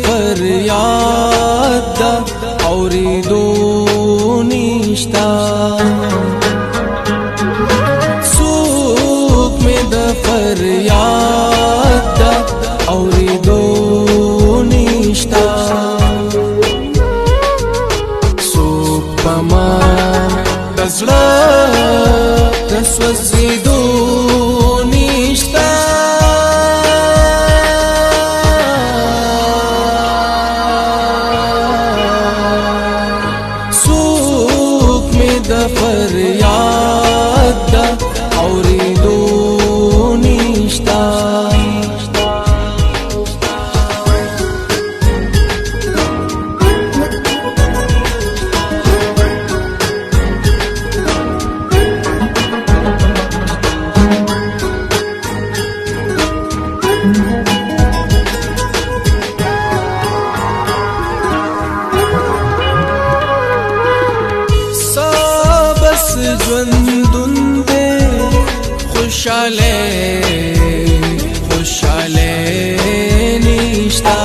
फरियाद दा औरेदो निश्ता सूक में द फरियाद दा औरेदो निश्ता सूक पमा दज़ड़ा दस्वज़िदो निश्ता फरियाद दा औरेदो निश्ता ژوندونده خوشاله خوشاله نشتا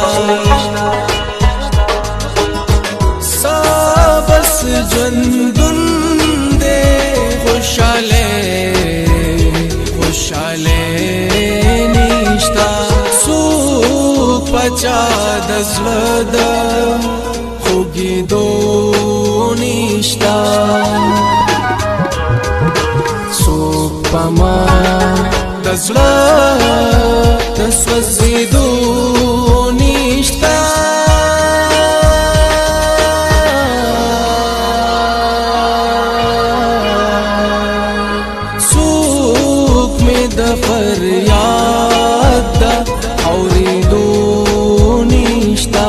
سابس ژوندونده خوشاله خوشاله نشتا سوک پچا د زړه د خوږېدو نشتا پما دزړه دسوځېدو نشتا څوک مې د فریاد دا اورېدو نشتا